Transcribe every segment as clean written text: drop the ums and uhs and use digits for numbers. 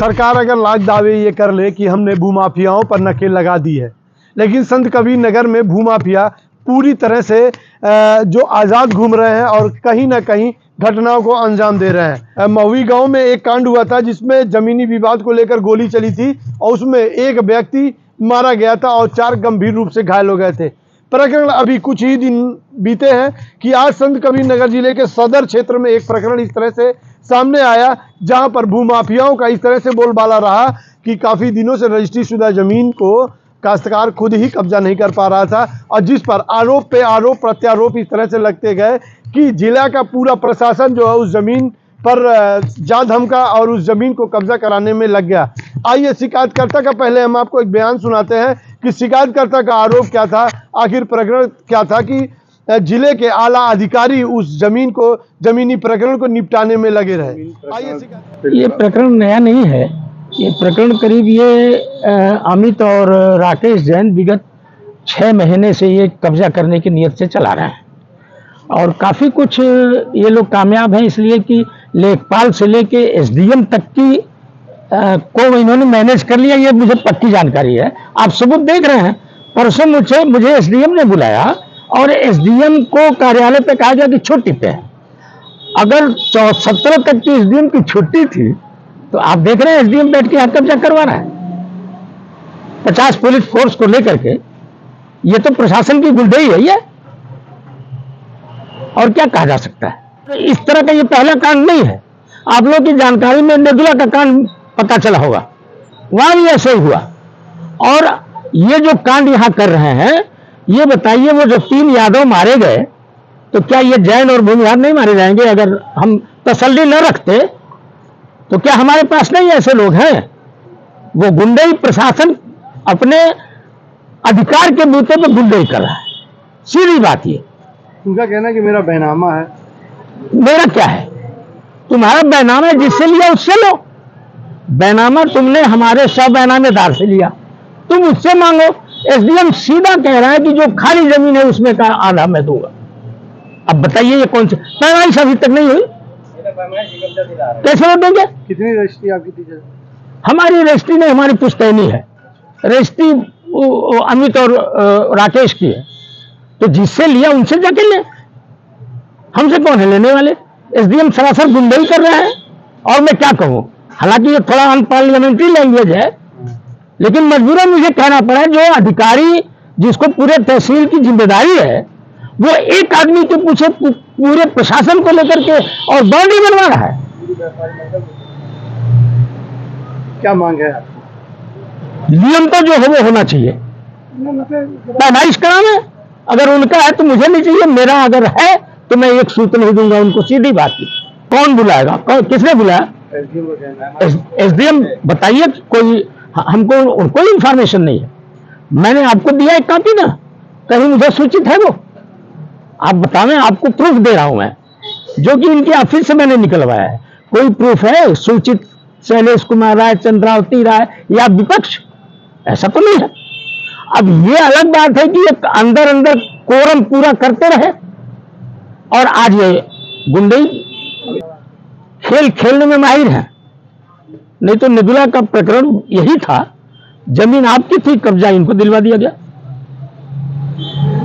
सरकार अगर लाख दावे ये कर ले कि हमने भूमाफियाओं पर नकेल लगा दी है, लेकिन संत कबीर नगर में भूमाफिया पूरी तरह से जो आज़ाद घूम रहे हैं और कहीं ना कहीं घटनाओं को अंजाम दे रहे हैं। महुई गांव में एक कांड हुआ था जिसमें जमीनी विवाद को लेकर गोली चली थी और उसमें एक व्यक्ति मारा गया था और 4 गंभीर रूप से घायल हो गए थे। प्रकरण अभी कुछ ही दिन बीते हैं कि आज संत कबीर नगर जिले के सदर क्षेत्र में एक प्रकरण इस तरह से सामने आया जहां पर भूमाफियाओं का इस तरह से बोलबाला रहा कि काफ़ी दिनों से रजिस्ट्री शुदा जमीन को काश्तकार खुद ही कब्जा नहीं कर पा रहा था और जिस पर आरोप पे आरोप प्रत्यारोप इस तरह से लगते गए कि जिला का पूरा प्रशासन जो है उस जमीन पर जा धमका और उस जमीन को कब्जा कराने में लग गया। आइए शिकायतकर्ता का पहले हम आपको एक बयान सुनाते हैं कि शिकायतकर्ता का आरोप क्या था, आखिर प्रकरण क्या था कि जिले के आला अधिकारी उस जमीनी प्रकरण को निपटाने में लगे रहे। आइए ये प्रकरण नया नहीं है। ये प्रकरण करीब अमित और राकेश जैन विगत 6 महीने से ये कब्जा करने की नीयत से चला रहे हैं और काफ़ी कुछ ये लोग कामयाब हैं, इसलिए कि लेखपाल से लेके एसडीएम तक की को इन्होंने मैनेज कर लिया। ये मुझे पक्की जानकारी है, आप सबूत देख रहे हैं। परसों मुझे एसडीएम ने बुलाया और एसडीएम को कार्यालय पे कहा गया कि छुट्टी पे है। अगर 17 तक की एसडीएम की छुट्टी थी तो आप देख रहे हैं एसडीएम बैठ के हाथ कब्जा करवा रहा है 50 पुलिस फोर्स को लेकर के। ये तो प्रशासन की गुंडई है ये, और क्या कहा जा सकता है। तो इस तरह का ये पहला कांड नहीं है। आप लोग की जानकारी में नेदुला का कांड पता चला होगा, वहां भी ऐसे ही हुआ। और ये जो कांड यहां कर रहे हैं, ये बताइए वो जो 3 यादव मारे गए तो क्या ये जैन और भूमिहार नहीं मारे जाएंगे? अगर हम तसल्ली न रखते तो क्या हमारे पास नहीं ऐसे लोग हैं? वो गुंडई प्रशासन अपने अधिकार के बूते पे गुंडई कर रहा है, सीधी बात ये। उनका कहना है कि मेरा बैनामा है। मेरा क्या है? तुम्हारा बैनामा है, जिससे लिया उससे लो। बैनामा तुमने हमारे 100 बैनामेदार से लिया, तुम उससे मांगो। एसडीएम सीधा कह रहा है कि जो खाली जमीन है उसमें का आधा मैं दूंगा। अब बताइए ये कौन सी पैमाइश अभी तक नहीं हुई? कैसे हो देंगे? कितनी रजिस्ट्री आपकी थी? हमारी रजिस्ट्री नहीं, हमारी पुश्तैनी है। रजिस्ट्री अमित और राकेश की है, तो जिससे लिया उनसे जाके ले, हमसे कौन है लेने वाले? एसडीएम सरासर गुंडई कर रहा है। और मैं क्या कहूं, हालांकि ये थोड़ा अनपार्लियामेंट्री लैंग्वेज है, लेकिन मजबूरन मुझे कहना पड़ा। जो अधिकारी जिसको पूरे तहसील की जिम्मेदारी है, वो एक आदमी के पीछे पूरे प्रशासन को लेकर के और बाउंड्री बनवा रहा है। क्या मांग है? नियम तो जो है वो होना चाहिए। पैमाइश कराना अगर उनका है तो मुझे नहीं चाहिए, मेरा अगर है तो मैं एक सूत्र नहीं दूंगा उनको, सीधी बात की। कौन बुलाएगा? किसने बुलाया? एसडीएम बताइए। कोई हमको कोई इंफॉर्मेशन नहीं है। मैंने आपको दिया एक कॉपी ना, कहीं मुझे सूचित है वो? आप बतावें, आपको प्रूफ दे रहा हूं मैं, जो कि इनके ऑफिस से मैंने निकलवाया है। कोई प्रूफ है सूचित शैलेश कुमार राय, चंद्रावती राय या विपक्ष? ऐसा तो नहीं है। अब ये अलग बात है कि एक अंदर कोरम पूरा करते रहे और आज ये गुंडई खेल खेलने में माहिर है। नहीं तो नेदुला का प्रकरण यही था, जमीन आपकी थी, कब्जा इनको दिलवा दिया गया।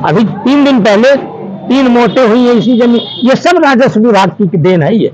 अभी 3 दिन पहले 3 मौतें हुई है इसी जमीन। ये सब राजस्व विभाग की देन है। ये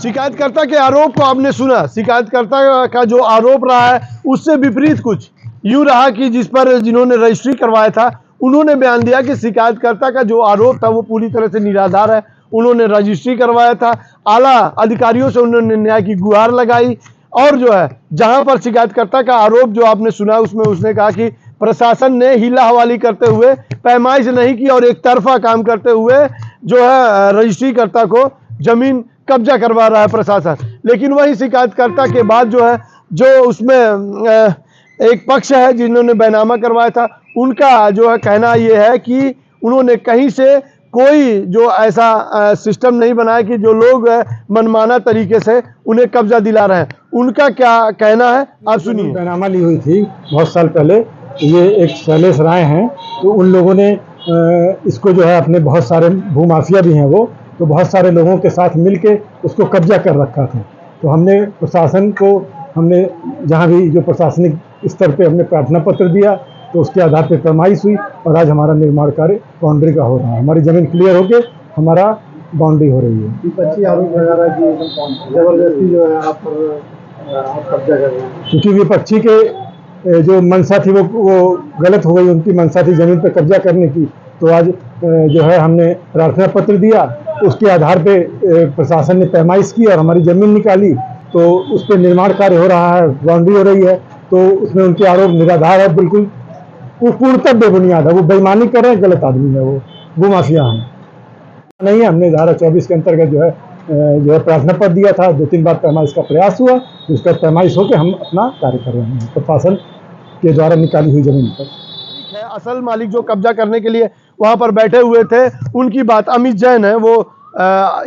शिकायतकर्ता के आरोप को आपने सुना। शिकायतकर्ता का जो आरोप रहा है उससे विपरीत कुछ यूं रहा कि जिन्होंने रजिस्ट्री करवाया था उन्होंने बयान दिया कि शिकायतकर्ता का जो आरोप था वो पूरी तरह से निराधार है। उन्होंने रजिस्ट्री करवाया था, आला अधिकारियों से उन्होंने न्याय की गुहार लगाई और जो है जहां पर शिकायतकर्ता का आरोप जो आपने सुना उसमें उसने कहा कि प्रशासन ने हीला हवाली करते हुए, पैमाइश नहीं की और एक तरफा काम करते हुए जो है रजिस्ट्रीकर्ता को जमीन कब्जा करवा रहा है प्रशासन। लेकिन वही शिकायतकर्ता के बाद जो है जो उसमें एक पक्ष है जिन्होंने बैनामा करवाया था, उनका जो है कहना ये है कि उन्होंने कहीं से कोई जो ऐसा सिस्टम नहीं बनाया कि जो लोग मनमाना तरीके से उन्हें कब्जा दिला रहे हैं। उनका क्या कहना है आप सुनिए। बैनामा ली हुई थी बहुत साल पहले, ये एक शैलेश राय हैं, तो उन लोगों ने इसको जो है अपने बहुत सारे भूमाफिया भी हैं वो, तो बहुत सारे लोगों के साथ मिलके उसको कब्जा कर रखा था। तो हमने प्रशासन को, हमने जहाँ भी जो प्रशासनिक स्तर पे हमने प्रार्थना पत्र दिया, तो उसके आधार पर पैमाइश हुई और आज हमारा निर्माण कार्य बाउंड्री का हो रहा है। हमारी ज़मीन क्लियर होके हमारा बाउंड्री हो रही है। विपक्षी आरोप लगा रहा है कि जबरदस्ती जो है आप कब्जा कर रहे हैं, क्योंकि विपक्षी के जो मंशा थी वो गलत हो गई, उनकी मंशा थी ज़मीन पर कब्जा करने की। तो आज जो है हमने प्रार्थना पत्र दिया, उसके आधार पे प्रशासन ने पैमाइश की और हमारी ज़मीन निकाली, तो उस पर निर्माण कार्य हो रहा है, बाउंड्री हो रही है। तो उसमें उनके आरोप निराधार है, बिल्कुल वो पूर्णतः बेबुनियाद है। वो बेईमानी कर रहे हैं, गलत आदमी है, वो भूमाफिया है नहीं है। हमने धारा 24 के अंतर्गत जो है प्रार्थना पत्र दिया था, 2-3 बार पैमाइश का प्रयास हुआ, उसका पैमाइश होकर हम अपना कार्य कर रहे हैं प्रशासन के द्वारा निकाली हुई ज़मीन पर। ठीक है, असल मालिक जो कब्जा करने के लिए वहां पर बैठे हुए थे, उनकी बात अमित जैन है, वो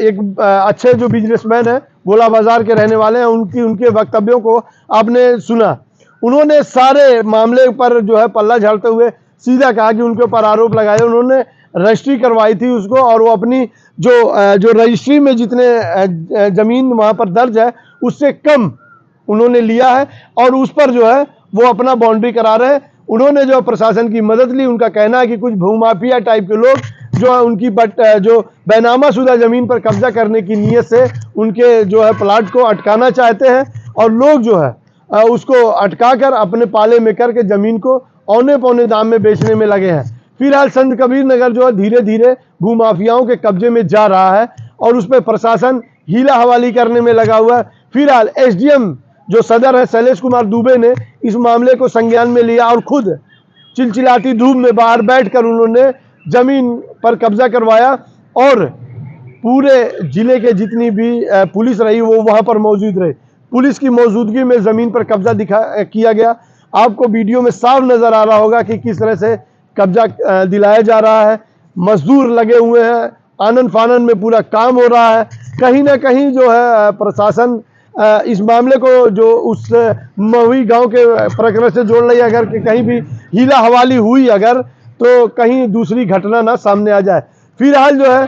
एक अच्छे जो बिजनेसमैन है, गोला बाजार के रहने वाले हैं। उनके वक्तव्यों को आपने सुना। उन्होंने सारे मामले पर जो है पल्ला झाड़ते हुए सीधा कहा कि उनके ऊपर आरोप लगाए, उन्होंने रजिस्ट्री करवाई थी उसको, और वो अपनी जो रजिस्ट्री में जितने ज़मीन वहाँ पर दर्ज है उससे कम उन्होंने लिया है, और उस पर जो है वो अपना बाउंड्री करा रहे हैं। उन्होंने जो प्रशासन की मदद ली। उनका कहना है कि कुछ भूमाफिया टाइप के लोग जो है उनकी जो बैनामा शुदा ज़मीन पर कब्जा करने की नीयत से उनके जो है प्लाट को अटकाना चाहते हैं, और लोग जो है उसको अटकाकर अपने पाले में करके ज़मीन को औने पौने दाम में बेचने में लगे हैं। फिलहाल संत कबीर नगर जो है धीरे धीरे भूमाफियाओं के कब्जे में जा रहा है, और उस पर प्रशासन हीला हवाली करने में लगा हुआ है। फिलहाल एसडीएम जो सदर है शैलेश कुमार दुबे ने इस मामले को संज्ञान में लिया और खुद चिलचिलाती धूप में बाहर बैठकर उन्होंने ज़मीन पर कब्जा करवाया, और पूरे जिले के जितनी भी पुलिस रही वो वहाँ पर मौजूद रही। पुलिस की मौजूदगी में ज़मीन पर कब्जा किया गया। आपको वीडियो में साफ नज़र आ रहा होगा कि किस तरह से कब्जा दिलाया जा रहा है। मजदूर लगे हुए हैं, आनन फानन में पूरा काम हो रहा है। कहीं ना कहीं जो है प्रशासन इस मामले को जो उस महुई गांव के प्रकरण से जोड़ रही है। अगर कि कहीं भी हीला हवाली हुई अगर, तो कहीं दूसरी घटना ना सामने आ जाए। फिलहाल जो है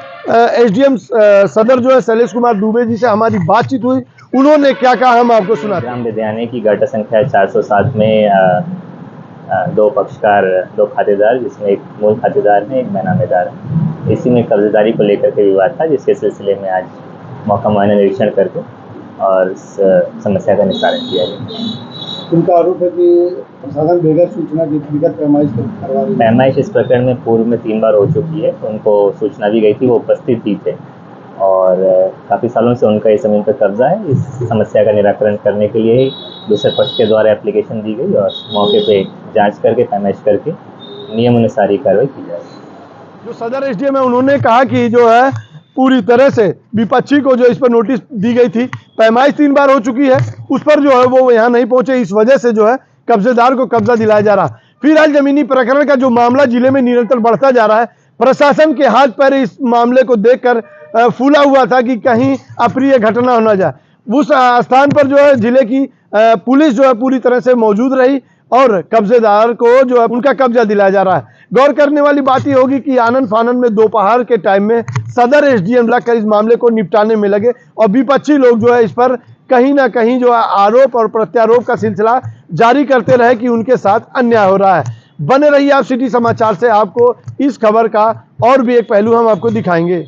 एसडीएम सदर जो है शैलेश कुमार दुबे जी से हमारी बातचीत हुई। उन्होंने क्या कहा हम आपको सुनाते हैं। ग्राम विद्यालय की गाटा संख्या 407 में 2 पक्षकार, 2 खातेदार, जिसमें एक मूल खातेदार है, एक बेनामेदार है। इसी में कब्जेदारी को लेकर के विवाद था, जिसके सिलसिले में आज मौका मुआयना निरीक्षण करके और इस समस्या का निस्तारण किया गया। उनका आरोप है कि प्रशासन बगैर सूचना के व्यक्तिगत पैमाइश करवा रही है। पैमाइश इस प्रकरण में पूर्व में 3 बार हो चुकी है। उनको सूचना दी गई थी, वो उपस्थित भी थे, और काफ़ी सालों से उनका इस ज़मीन पर कब्जा है। इस समस्या का निराकरण करने के लिए दूसरे पक्ष के द्वारा एप्लीकेशन दी गई और मौके पे जांच करके पैमाइश करके नियम अनुसार ही कार्रवाई की जाएगी। जो सदर एसडीएम है उन्होंने कहा कि जो है पूरी तरह से विपक्षी को जो इस पर नोटिस दी गई थी, पैमाइश 3 बार हो चुकी है, उस पर जो है वो यहाँ नहीं पहुंचे। इस वजह से जो है कब्जेदार को कब्जा दिलाया जा रहा। फिलहाल जमीनी प्रकरण का जो मामला जिले में निरंतर बढ़ता जा रहा है। प्रशासन के हाथ पैर इस मामले को देखकर फूला हुआ था कि कहीं अप्रिय घटना न जाए। उस स्थान पर जो है जिले की पुलिस जो है पूरी तरह से मौजूद रही, और कब्जेदार को जो है उनका कब्जा दिलाया जा रहा है। गौर करने वाली बात यह होगी कि आनन फानन में दोपहर के टाइम में सदर एसडीएम लगकर इस मामले को निपटाने में लगे, और विपक्षी लोग जो है इस पर कहीं ना कहीं जो है आरोप और प्रत्यारोप का सिलसिला जारी करते रहे कि उनके साथ अन्याय हो रहा है। बने रहिए आप सिटी समाचार से, आपको इस खबर का और भी एक पहलू हम आपको दिखाएंगे।